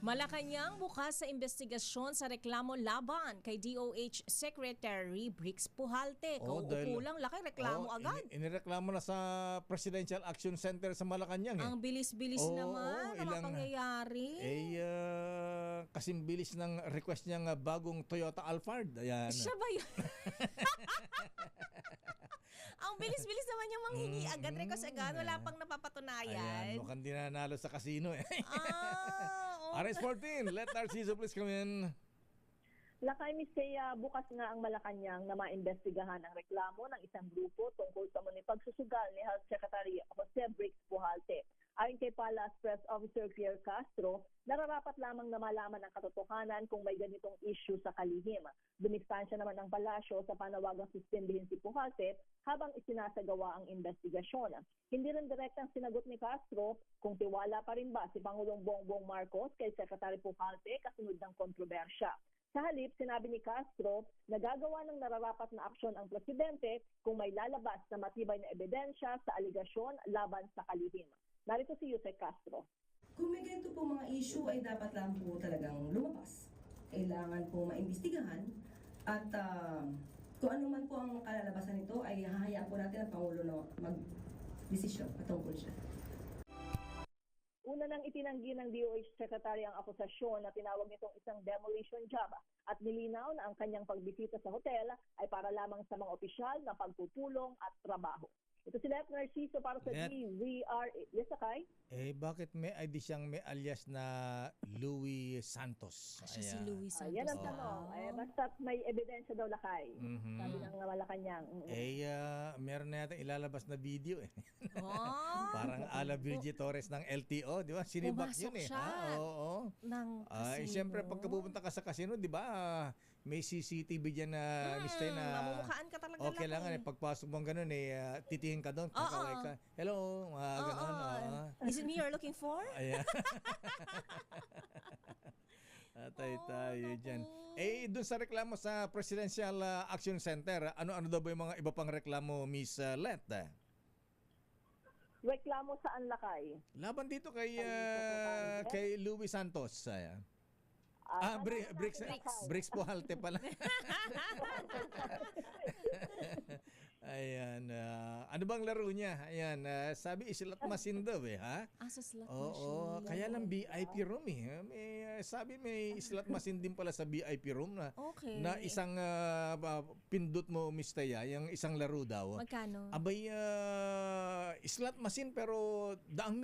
Malacanang bukas sa investigasyon sa reklamo laban kay DOH Secretary Brix Pujalte. Kauukulang laki reklamo agad. Inireklamo na sa Presidential Action Center sa Malacanang. Ang bilis-bilis naman ang mga pangyayari. Kasing bilis ng request niyang bagong Toyota Alphard. Ayan. Siya ba yun? Ang bilis-bilis naman yung manghingi agad, request agad, wala pang napapatunayan. Ayan, mukhang di nanalo sa casino eh. Okay. RS14, let Narciso please come in. Lakay Misea, bukas nga ang Malacanang na maimbestigahan ang reklamo ng isang grupo tungkol sa pagsusugal ni Health Secretary Jose Brix Pujalte. Ayon kay Palace Press Officer Claire Castro, nararapat lamang na malaman ang katotohanan kung may ganitong issue sa kalihim. Dumistansya naman ang palasyo sa panawagang suspendihin si Pujalte habang isinasagawa ang investigasyon. Hindi rin direktang sinagot ni Castro kung tiwala pa rin ba si Pangulong Bongbong Marcos kay Secretary Pujalte kasunod ng kontrobersya. Sa halip, sinabi ni Castro na gagawa ng nararapat na aksyon ang presidente kung may lalabas na matibay na ebidensya sa aligasyon laban sa kalihim. Narito si Yusek Castro. Kung may ganito po mga issue ay dapat lang po talagang lumabas. Kailangan po maimbestigahan at kung ano man po ang kalalabasan nito ay hahayaan po natin ang Pangulo na mag-desisyon patungkol siya. Una nang itinanggi ng DOH Secretary ang akusasyon na tinawag nitong isang demolition job at nilinaw na ang kanyang pagbisita sa hotel ay para lamang sa mga opisyal na pagpupulong at trabaho. Ito si Lep Narciso para sa DZRH. Yes, Akay? Bakit may ID siyang may alias na Louis Santos? Siya si Louis Santos. Yan ang tanong. Basta may ebidensya daw, Lakay. Sabi ng Malacanang. Meron na yata ilalabas na video eh. Parang ala Virgie Torres ng LTO, di ba? Sinibak yun eh. Oo. Siyempre pagka pupunta ka sa casino, di ba? May CCTV dyan na mistake na mamumukhaan ka talaga okay lang eh. Pagpasok mong ganun titingin ka doon, kakaway ka. Hello, ganun. Is it me you're looking for? Ayan. Atay tayo dyan. Doon sa reklamo sa Presidential Action Center, ano-ano daw ba yung mga iba pang reklamo, Miss Let? Reklamo saan, Lakay? Laban dito kay Louis Santos. Brix Pujalte pala. Ayan. Ano bang laro niya? Ayan. Sabi, slot machine daw eh, ha? Sa slot machine. Oo, kaya lang VIP room eh. Sabi may slot machine din pala sa VIP room na, na isang pindot mo, Miss Taya, yung isang laro daw. Magkano? Abay, slot machine pero daan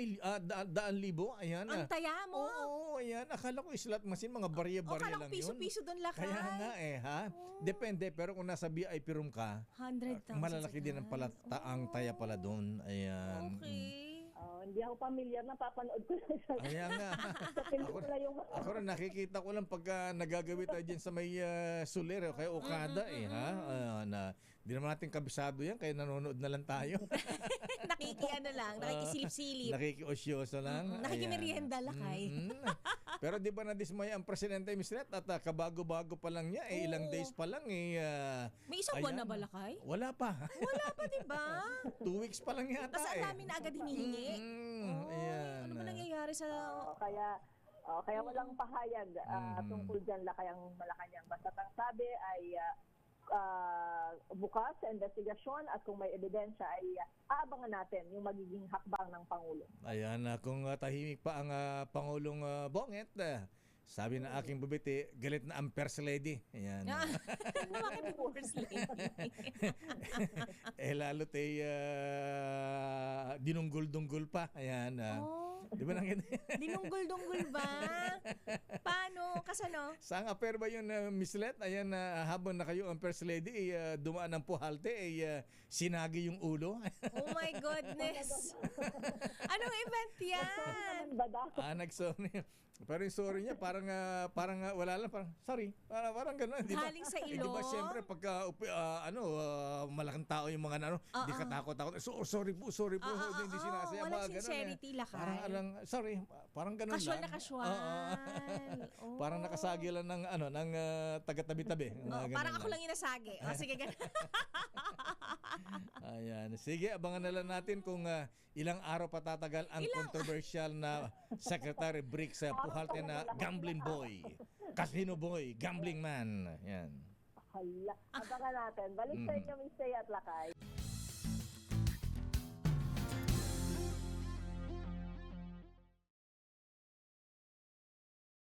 libo. Ayan. Ang taya mo? Oo, ayan. Akala ko slot machine, mga barya-barya lang yun. Piso-piso doon, Lakay. Kaya nga eh, ha? Depende, pero kung nasa VIP room ka, 100,000. malalaki din ang taya pala doon. Ayan. Okay. Hindi ako familiar, napapanood ko lang sa Ayan nga. Ako rin nakikita ko lang pagka nagagawi tayo dyan sa may Soler o kaya Okada ha? Di naman natin kabisado yan, kaya nanonood na lang tayo. Nakikisilip-silip. Nakikiosyoso lang. Nakikimerienda, Lakay. Pero di ba nadismaya ang presidente Misret at kabago-bago pa lang niya, ilang days pa lang may isang buwan na ba, Lakay? Wala pa. Wala pa, di ba? 2 weeks pa lang yata. Tapos ang dami na agad hinihingi. Ayan. Ano ba nangyayari sa... Kaya walang pahayag tungkol dyan, Lakay, ang Malacanang. Basta ang sabi ay bukas sa investigasyon at kung may ebidensya ay aabangan natin yung magiging hakbang ng Pangulo. Ayan, kung tahimik pa ang Pangulong Bonget, sabi na aking bubiti, galit na ang First Lady. Ayan. Bakit First Lady? Lalo dinunggol-dunggol pa. Ayan. Di ba nangyari? Dinunggol-dunggol ba? Paano? Kasano? Saan affair ba yun, Miss Let? Ayan, habang na kayo ang First Lady, dumaan ng Pujalte, sinagi yung ulo. Oh my goodness. Anong event yan? Nagsorry. Pero yung sorry niya, parang wala lang, parang sorry. Parang gano'n. Galing sa ilong? Di ba siyempre, pagka malaking tao yung mga di ka takot-takot. Sorry po, hindi sinasaya. Walang sincerity, Lakay. Parang sorry, parang gano'n lang. Casual na casual. Parang nakasagi lang ng taga-tabi-tabi. Parang ako lang yung nasagi. Sige, gano'n. Ayan. Sige, abangan na lang natin kung ilang araw pa tatagal ang controversial na Secretary Bricks sa Pujalte na gambling boy, casino boy, gambling man. Yan. Hala, abangan natin. Balik sa inyo, Miss Thea at Lakay.